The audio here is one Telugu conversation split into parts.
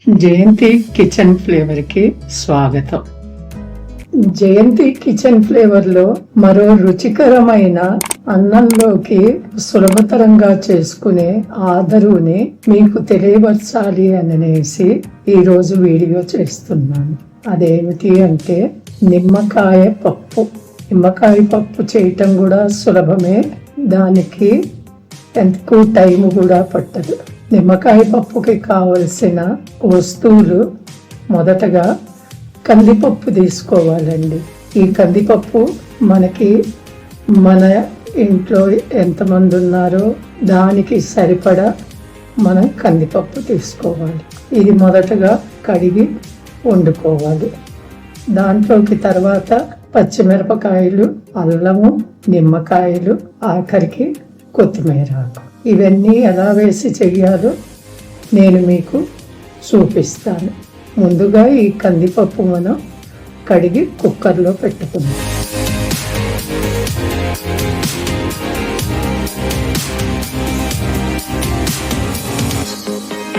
జయంతి కిచెన్ ఫ్లేవర్ కి స్వాగతం. జయంతి కిచెన్ ఫ్లేవర్ లో మరో రుచికరమైన అన్నంలోకి సులభతరంగా చేసుకునే ఆదరుని మీకు తెలియపరచాలి అనేసి ఈ రోజు వీడియో చేస్తున్నాను. అదేమిటి అంటే నిమ్మకాయ పప్పు. నిమ్మకాయ పప్పు చేయటం కూడా సులభమే, దానికి ఎక్కువ టైం కూడా పట్టదు. నిమ్మకాయ పప్పుకి కావలసిన వస్తువులు, మొదటగా కందిపప్పు తీసుకోవాలండి. ఈ కందిపప్పు మనకి మన ఇంట్లో ఎంతమంది ఉన్నారో దానికి సరిపడా మనం కందిపప్పు తీసుకోవాలి. ఇది మొదటగా కడిగి వండుకోవాలి. దాంట్లోకి తర్వాత పచ్చిమిరపకాయలు, అల్లము, నిమ్మకాయలు, ఆఖరికి కొత్తిమీర. ఇవన్నీ ఎలా వేసి చెయ్యాలో నేను మీకు చూపిస్తాను. ముందుగా ఈ కందిపప్పు మనం కడిగి కుక్కర్లో పెట్టుకుందాం.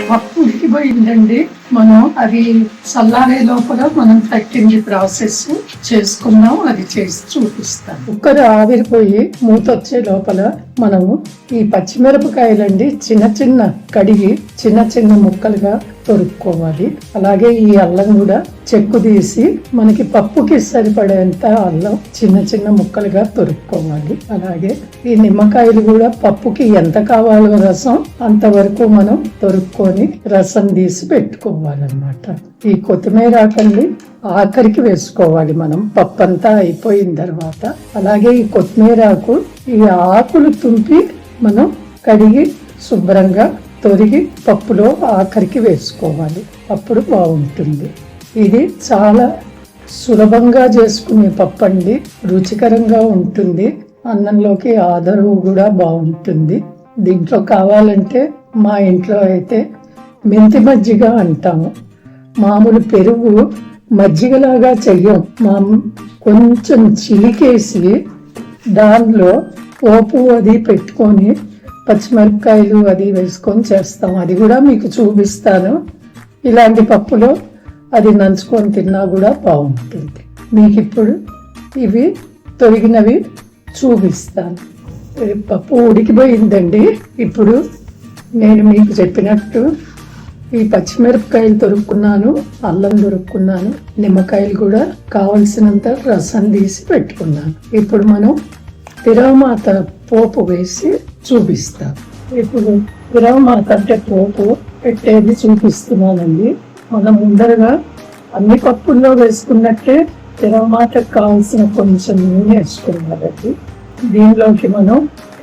పప్పు ఉడికిపోయిందండి. మనం అది చల్లారే లోపల మనం పెట్టింది ప్రాసెస్ చేసుకున్నాం, అది చేసి చూపిస్తాం. కుక్కర్ ఆవిరిపోయి మూతొచ్చే లోపల మనము ఈ పచ్చిమిరపకాయలండి చిన్న చిన్న కడిగి చిన్న చిన్న ముక్కలుగా తొరుక్కోవాలి. అలాగే ఈ అల్లం కూడా చెక్కు తీసి మనకి పప్పుకి సరిపడేంత అల్లం చిన్న చిన్న ముక్కలుగా తొరుక్కోవాలి. అలాగే ఈ నిమ్మకాయలు కూడా పప్పుకి ఎంత కావాలో రసం అంతవరకు మనం తొరుక్కొని రసం తీసి పెట్టుకోవాలన్నమాట. ఈ కొత్తిమీర ఆకండి ఆఖరికి వేసుకోవాలి మనం పప్పు అంతా అయిపోయిన తర్వాత. అలాగే ఈ కొత్తిమీర ఆకు, ఈ ఆకులు తుంపి మనం కడిగి శుభ్రంగా తొరిగి పప్పులో ఆఖరికి వేసుకోవాలి. అప్పుడు బాగుంటుంది. ఇది చాలా సులభంగా చేసుకునే పప్పు అండి. రుచికరంగా ఉంటుంది. అన్నంలోకి ఆదరవు కూడా బాగుంటుంది. దీంట్లో కావాలంటే మా ఇంట్లో అయితే మెంతి మజ్జిగ అంటాము. మామూలు పెరుగు మజ్జిగలాగా చెయ్యం. కొంచెం చిలికేసి దానిలో పోపు అది పెట్టుకొని పచ్చిమిరపకాయలు అది వేసుకొని చేస్తాం. అది కూడా మీకు చూపిస్తాను. ఇలాంటి పప్పులో అది నంచుకొని తిన్నా కూడా బాగుంటుంది. మీకు ఇప్పుడు ఇవి తొరిగినవి చూపిస్తాను. పప్పు ఉడికిపోయిందండి. ఇప్పుడు నేను మీకు చెప్పినట్టు ఈ పచ్చిమిరపకాయలు తొరుక్కున్నాను, అల్లం తొరుక్కున్నాను, నిమ్మకాయలు కూడా కావలసినంత రసం తీసి పెట్టుకున్నాను. ఇప్పుడు మనం తిరగమాత పోపు వేసి చూపిస్తాం. ఇప్పుడు తిరగమాత అంటే పోపు పెట్టేది చూపిస్తున్నానండి. మనం ముందరగా అన్ని పప్పుల్లో వేసుకున్నట్టే తిరగమాతకు కావాల్సిన కొంచెం నూనె వేసుకోవాలండి. దీనిలోకి మనం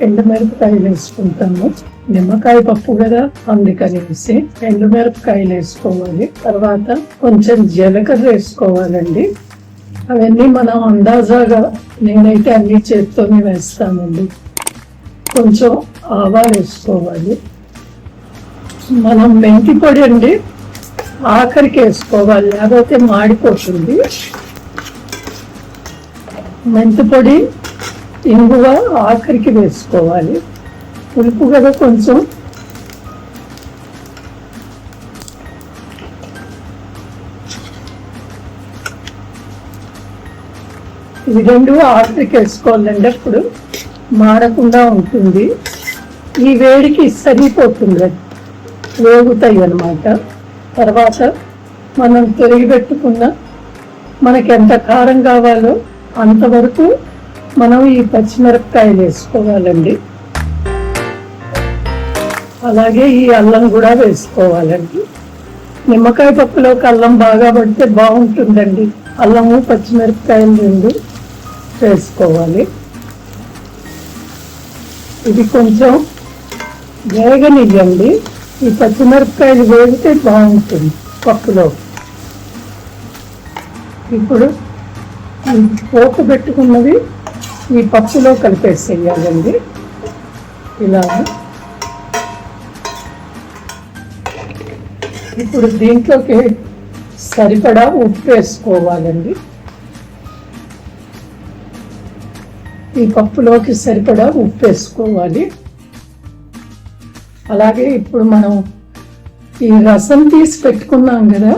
ఎండుమిరపకాయలు వేసుకుంటాము. నిమ్మకాయ పప్పు కదా, అందుకనేసి ఎండుమిరపకాయలు వేసుకోవాలి. తర్వాత కొంచెం జీలకర్ర వేసుకోవాలండి. అవన్నీ మనం అందాజాగా, నేనైతే అన్ని చేత్తోనే వేస్తానండి. కొంచెం ఆవాలు వేసుకోవాలి. మనం మెంతి పొడి అండి ఆఖరికి వేసుకోవాలి, లేకపోతే మాడిపోతుంది. మెంతి పొడి, ఇంగువ ఆఖరికి వేసుకోవాలి. పులుపు కదా కొంచెం. ఇవి రెండు ఆఖరికి వేసుకోవాలండి, అప్పుడు మాడకుండా ఉంటుంది. ఈ వేడికి సరిపోతుంది, వేగుతాయి అన్నమాట. తర్వాత మనం తొరిగి పెట్టుకున్న మనకి ఎంత కారం కావాలో అంతవరకు మనం ఈ పచ్చిమిరపకాయలు వేసుకోవాలండి. అలాగే ఈ అల్లం కూడా వేసుకోవాలండి. నిమ్మకాయ పప్పులోకి అల్లం బాగా పడితే బాగుంటుందండి. అల్లము పచ్చిమిరపకాయలు రెండు వేసుకోవాలి. ఇది కొంచెం వేగనివ్వండి. ఈ పచ్చిమిరపకాయలు వేగితే బాగుంటుంది పప్పులో. ఇప్పుడు పోపు పెట్టుకున్నది ఈ పప్పులో కలిపేసేయాలండి. ఇలా ఇప్పుడు దీంట్లోకి సరిపడా ఉప్పు వేసుకోవాలండి. ఈ పప్పులోకి సరిపడా ఉప్పు వేసుకోవాలి. అలాగే ఇప్పుడు మనం ఈ రసం తీసి పెట్టుకున్నాం కదా,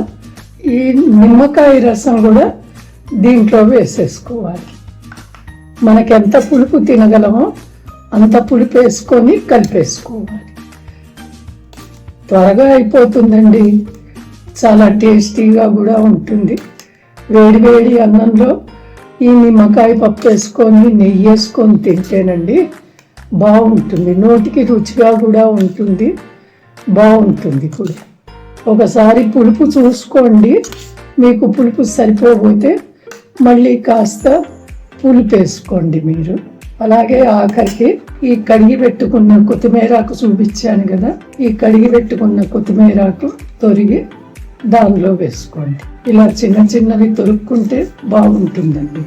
ఈ నిమ్మకాయ రసం కూడా దీంట్లో వేసేసుకోవాలి. మనకి ఎంత పులుపు తినగలమో అంత పులుపు వేసుకొని కలిపేసుకోవాలి. త్వరగా అయిపోతుందండి, చాలా టేస్టీగా కూడా ఉంటుంది. వేడి వేడి అన్నంలో ఈ నిమ్మకాయ పప్పు వేసుకొని నెయ్యి వేసుకొని తింటేనండి బాగుంటుంది. నోటికి రుచిగా కూడా ఉంటుంది, బాగుంటుంది కూడా. ఒకసారి పులుపు చూసుకోండి, మీకు పులుపు సరిపోతే మళ్ళీ కాస్త పులుపు వేసుకోండి మీరు. అలాగే ఆఖరికి ఈ కడిగి పెట్టుకున్న కొత్తిమీరాకు చూపించాను కదా, ఈ కడిగి పెట్టుకున్న కొత్తిమీరాకు తొరిగి దానిలో వేసుకోండి. ఇలా చిన్న చిన్నవి తొరుక్కుంటే బాగుంటుందండి.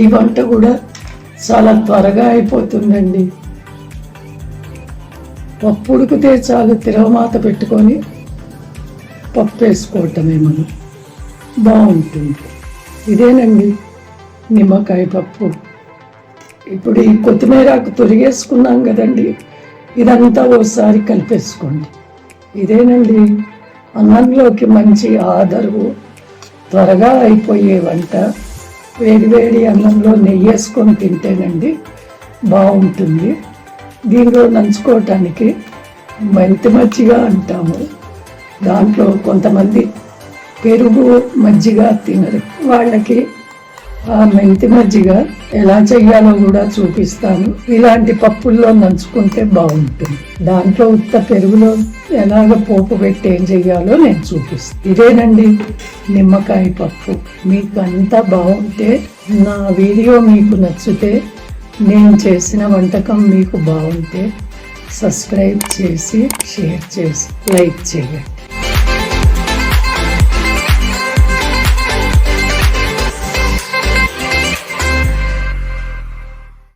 ఈ వంట కూడా చాలా త్వరగా అయిపోతుందండి. పప్పు ఉడికితే చాలు, తిరగమాత పెట్టుకొని పప్పు వేసుకోవటమే మనం, బాగుంటుంది. ఇదేనండి నిమ్మకాయ పప్పు. ఇప్పుడు ఈ కొత్తిమీరాకు తొరిగేసుకున్నాం కదండి, ఇదంతా ఓసారి కలిపేసుకోండి. ఇదేనండి అన్నంలోకి మంచి ఆదరు, త్వరగా అయిపోయే వంట. వేడి వేడి అన్నంలో నెయ్యి వేసుకొని తింటేనండి బాగుంటుంది. దీనిలో నంచుకోవటానికి మెంతి మజ్జిగ అంటాము. దాంట్లో కొంతమంది పెరుగు మజ్జిగ తినరు, వాళ్ళకి ఆ మెంతి మజ్జిగ ఎలా చెయ్యాలో కూడా చూపిస్తాను. ఇలాంటి పప్పుల్లో నంచుకుంటే బాగుంటుంది. దాంట్లో ఉత్త పెరుగులో ఎలాగ పోపు పెట్టి ఏం చెయ్యాలో నేను చూపిస్తాను. ఇదేనండి నిమ్మకాయ పప్పు. మీకు అంతా బాగుంటే, నా వీడియో మీకు నచ్చితే, నేను చేసిన వంటకం మీకు బాగుంటే సబ్స్క్రైబ్ చేసి, షేర్ చేసి, లైక్ చేయండి.